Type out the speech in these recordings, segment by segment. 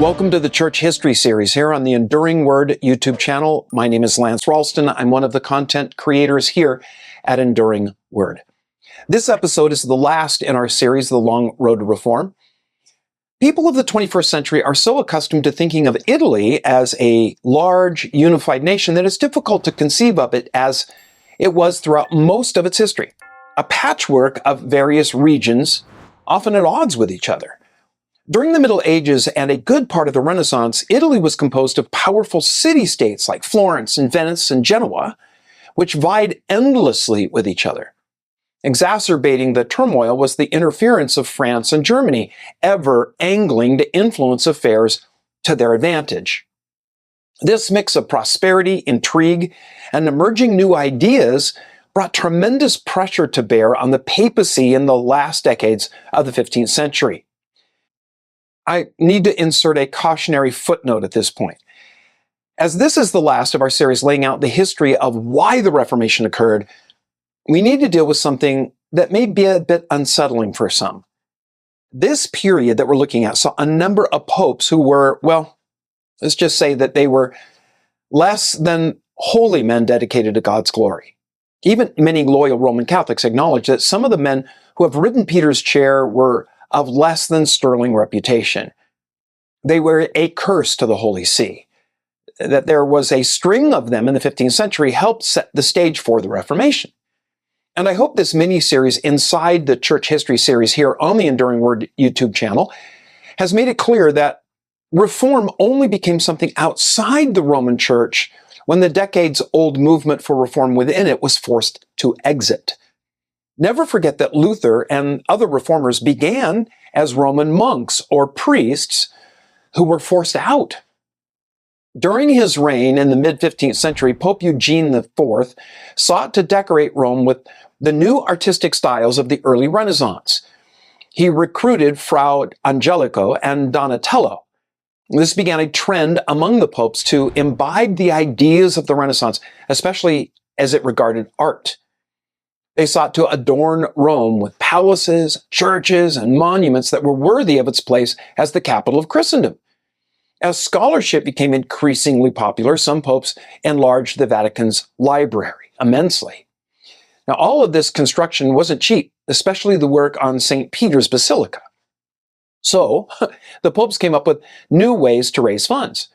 Welcome to the Church History Series here on the Enduring Word YouTube channel. My name is Lance Ralston. I'm one of the content creators here at Enduring Word. This episode is the last in our series, The Long Road to Reform. People of the 21st century are so accustomed to thinking of Italy as a large, unified nation that it's difficult to conceive of it as it was throughout most of its history. A patchwork of various regions, often at odds with each other. During the Middle Ages and a good part of the Renaissance, Italy was composed of powerful city-states like Florence and Venice and Genoa, which vied endlessly with each other. Exacerbating the turmoil was the interference of France and Germany, ever angling to influence affairs to their advantage. This mix of prosperity, intrigue, and emerging new ideas brought tremendous pressure to bear on the papacy in the last decades of the 15th century. I need to insert a cautionary footnote at this point. As this is the last of our series laying out the history of why the Reformation occurred, we need to deal with something that may be a bit unsettling for some. This period that we're looking at saw a number of popes who were, well, let's just say that they were less than holy men dedicated to God's glory. Even many loyal Roman Catholics acknowledge that some of the men who have ridden Peter's chair were of less than sterling reputation. They were a curse to the Holy See. That there was a string of them in the 15th century helped set the stage for the Reformation. And I hope this mini-series inside the Church History series here on the Enduring Word YouTube channel has made it clear that reform only became something outside the Roman Church when the decades-old movement for reform within it was forced to exit. Never forget that Luther and other reformers began as Roman monks or priests who were forced out. During his reign in the mid-15th century, Pope Eugene IV sought to decorate Rome with the new artistic styles of the early Renaissance. He recruited Fra Angelico and Donatello. This began a trend among the popes to imbibe the ideas of the Renaissance, especially as it regarded art. They sought to adorn Rome with palaces, churches, and monuments that were worthy of its place as the capital of Christendom. As scholarship became increasingly popular, some popes enlarged the Vatican's library immensely. Now, all of this construction wasn't cheap, especially the work on St. Peter's Basilica. So, the popes came up with new ways to raise funds.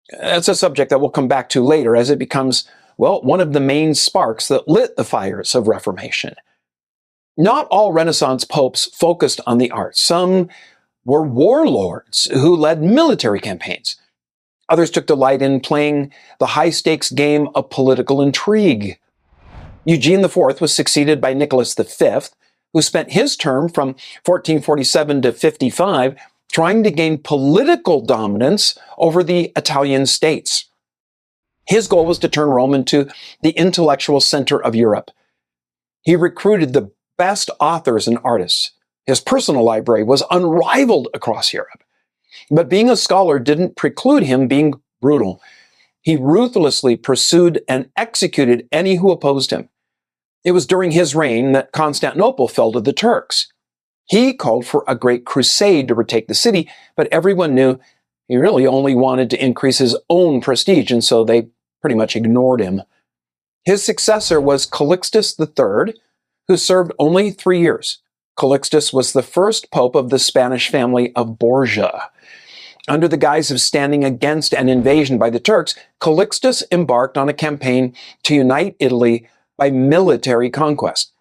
That's a subject that we'll come back to later as it becomes, well, one of the main sparks that lit the fires of Reformation. Not all Renaissance popes focused on the arts. Some were warlords who led military campaigns. Others took delight in playing the high-stakes game of political intrigue. Eugene IV was succeeded by Nicholas V, who spent his term from 1447 to 55 trying to gain political dominance over the Italian states. His goal was to turn Rome into the intellectual center of Europe. He recruited the best authors and artists. His personal library was unrivaled across Europe. But being a scholar didn't preclude him being brutal. He ruthlessly pursued and executed any who opposed him. It was during his reign that Constantinople fell to the Turks. He called for a great crusade to retake the city, but everyone knew he really only wanted to increase his own prestige, and so they pretty much ignored him. His successor was Calixtus III, who served only 3 years. Calixtus was the first pope of the Spanish family of Borgia. Under the guise of standing against an invasion by the Turks, Calixtus embarked on a campaign to unite Italy by military conquest.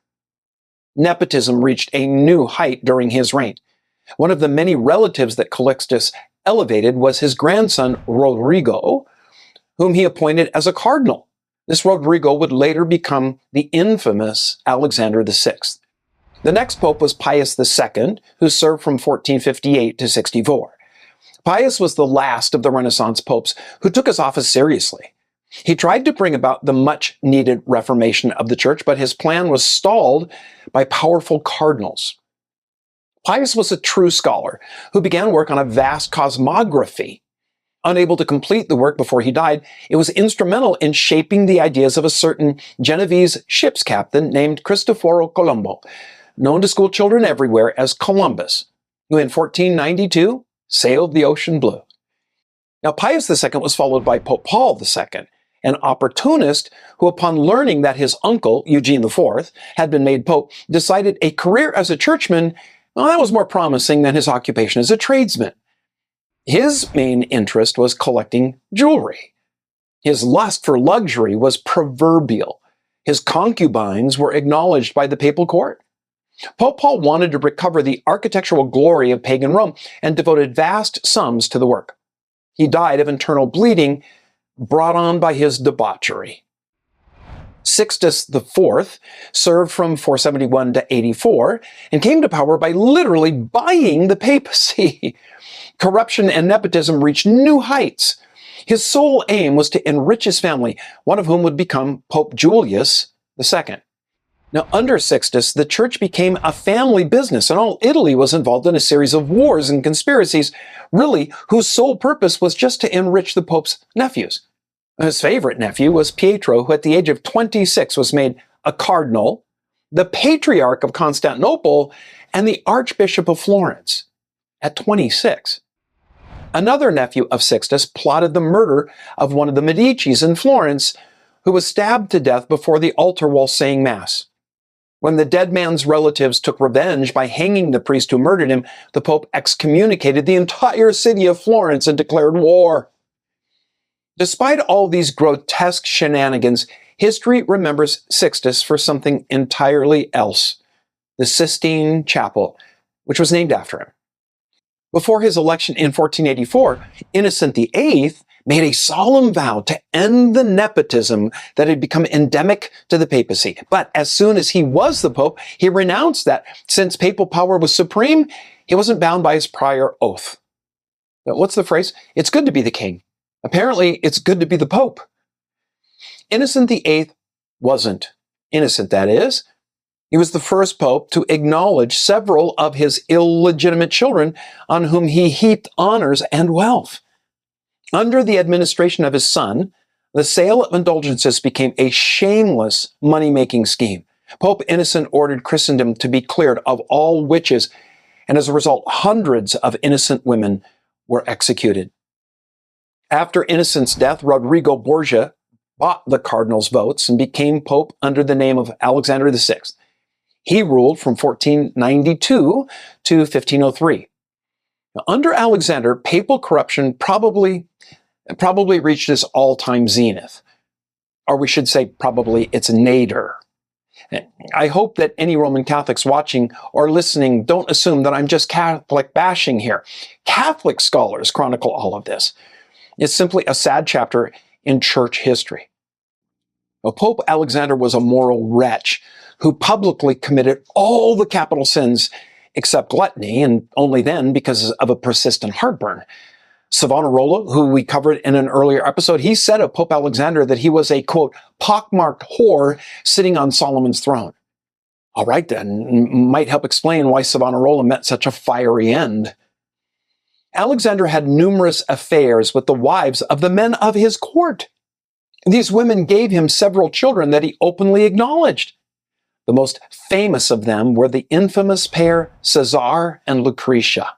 Nepotism reached a new height during his reign. One of the many relatives that Calixtus elevated was his grandson, Rodrigo, whom he appointed as a cardinal. This Rodrigo would later become the infamous Alexander VI. The next pope was Pius II, who served from 1458 to 64. Pius was the last of the Renaissance popes who took his office seriously. He tried to bring about the much-needed reformation of the church, but his plan was stalled by powerful cardinals. Pius was a true scholar who began work on a vast cosmography. Unable to complete the work before he died, it was instrumental in shaping the ideas of a certain Genovese ship's captain named Cristoforo Colombo, known to school children everywhere as Columbus, who in 1492 sailed the ocean blue. Now, Pius II was followed by Pope Paul II, an opportunist who, upon learning that his uncle, Eugene IV, had been made pope, decided a career as a churchman, well, that was more promising than his occupation as a tradesman. His main interest was collecting jewelry. His lust for luxury was proverbial. His concubines were acknowledged by the papal court. Pope Paul wanted to recover the architectural glory of pagan Rome and devoted vast sums to the work. He died of internal bleeding brought on by his debauchery. Sixtus IV served from 471 to 84 and came to power by literally buying the papacy. Corruption and nepotism reached new heights. His sole aim was to enrich his family, one of whom would become Pope Julius II. Now, under Sixtus, the church became a family business, and all Italy was involved in a series of wars and conspiracies, really, whose sole purpose was just to enrich the Pope's nephews. His favorite nephew was Pietro, who at the age of 26 was made a cardinal, the Patriarch of Constantinople, and the Archbishop of Florence at 26. Another nephew of Sixtus plotted the murder of one of the Medicis in Florence, who was stabbed to death before the altar while saying Mass. When the dead man's relatives took revenge by hanging the priest who murdered him, the Pope excommunicated the entire city of Florence and declared war. Despite all these grotesque shenanigans, history remembers Sixtus for something entirely else: the Sistine Chapel, which was named after him. Before his election in 1484, Innocent VIII made a solemn vow to end the nepotism that had become endemic to the papacy. But as soon as he was the Pope, he renounced that. Since papal power was supreme, he wasn't bound by his prior oath. But what's the phrase? It's good to be the king. Apparently, it's good to be the Pope. Innocent VIII wasn't innocent, that is. He was the first pope to acknowledge several of his illegitimate children on whom he heaped honors and wealth. Under the administration of his son, the sale of indulgences became a shameless money-making scheme. Pope Innocent ordered Christendom to be cleared of all witches, and as a result, hundreds of innocent women were executed. After Innocent's death, Rodrigo Borgia bought the cardinals' votes and became pope under the name of Alexander VI. He ruled from 1492 to 1503. Now, under Alexander, papal corruption probably reached its all-time zenith. Or we should say probably its nadir. I hope that any Roman Catholics watching or listening don't assume that I'm just Catholic bashing here. Catholic scholars chronicle all of this. It's simply a sad chapter in church history. Now, Pope Alexander was a moral wretch who publicly committed all the capital sins except gluttony, and only then because of a persistent heartburn. Savonarola, who we covered in an earlier episode, he said of Pope Alexander that he was a, quote, pockmarked whore sitting on Solomon's throne. All right then, might help explain why Savonarola met such a fiery end. Alexander had numerous affairs with the wives of the men of his court. These women gave him several children that he openly acknowledged. The most famous of them were the infamous pair Caesar and Lucretia.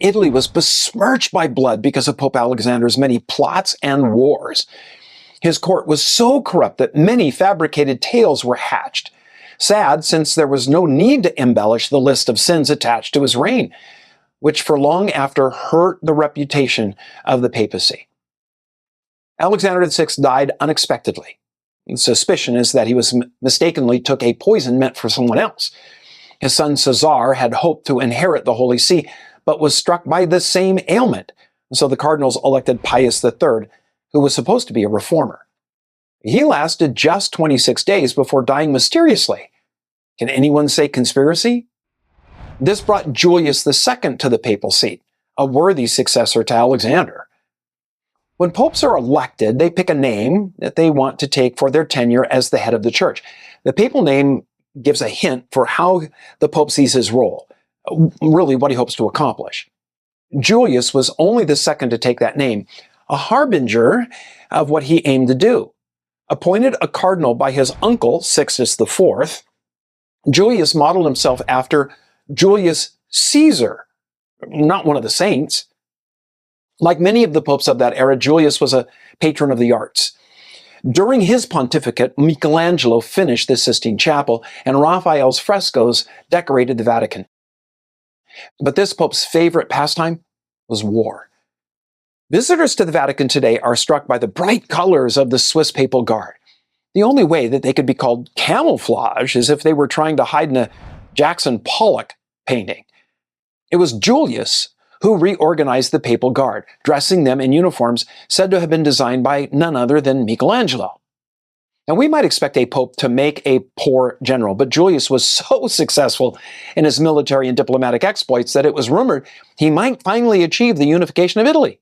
Italy was besmirched by blood because of Pope Alexander's many plots and wars. His court was so corrupt that many fabricated tales were hatched. Sad, since there was no need to embellish the list of sins attached to his reign, which for long after hurt the reputation of the papacy. Alexander VI died unexpectedly. The suspicion is that he mistakenly took a poison meant for someone else. His son Caesar had hoped to inherit the Holy See, but was struck by the same ailment. So the cardinals elected Pius III, who was supposed to be a reformer. He lasted just 26 days before dying mysteriously. Can anyone say conspiracy? This brought Julius II to the papal seat, a worthy successor to Alexander. When popes are elected, they pick a name that they want to take for their tenure as the head of the church. The papal name gives a hint for how the pope sees his role, really what he hopes to accomplish. Julius was only the second to take that name, a harbinger of what he aimed to do. Appointed a cardinal by his uncle, Sixtus IV, Julius modeled himself after Julius Caesar, not one of the saints. Like many of the popes of that era, Julius was a patron of the arts. During his pontificate, Michelangelo finished the Sistine Chapel, and Raphael's frescoes decorated the Vatican. But this pope's favorite pastime was war. Visitors to the Vatican today are struck by the bright colors of the Swiss Papal Guard. The only way that they could be called camouflage is if they were trying to hide in a Jackson Pollock painting. It was Julius who reorganized the Papal Guard, dressing them in uniforms said to have been designed by none other than Michelangelo. Now, we might expect a pope to make a poor general, but Julius was so successful in his military and diplomatic exploits that it was rumored he might finally achieve the unification of Italy.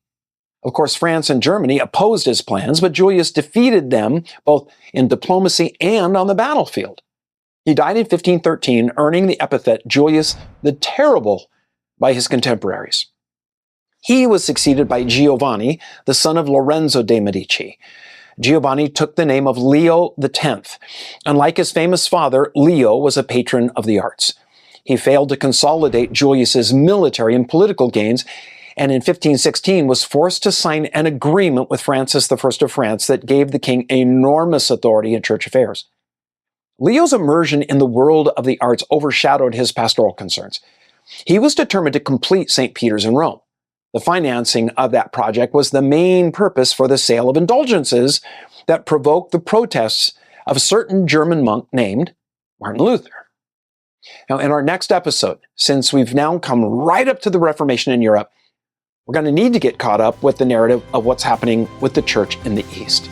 Of course, France and Germany opposed his plans, but Julius defeated them both in diplomacy and on the battlefield. He died in 1513, earning the epithet Julius the Terrible by his contemporaries. He was succeeded by Giovanni, the son of Lorenzo de' Medici. Giovanni took the name of Leo X. Unlike his famous father, Leo was a patron of the arts. He failed to consolidate Julius's military and political gains, and in 1516 was forced to sign an agreement with Francis I of France that gave the king enormous authority in church affairs. Leo's immersion in the world of the arts overshadowed his pastoral concerns. He was determined to complete St. Peter's in Rome. The financing of that project was the main purpose for the sale of indulgences that provoked the protests of a certain German monk named Martin Luther. Now, in our next episode, since we've now come right up to the Reformation in Europe, we're going to need to get caught up with the narrative of what's happening with the church in the East.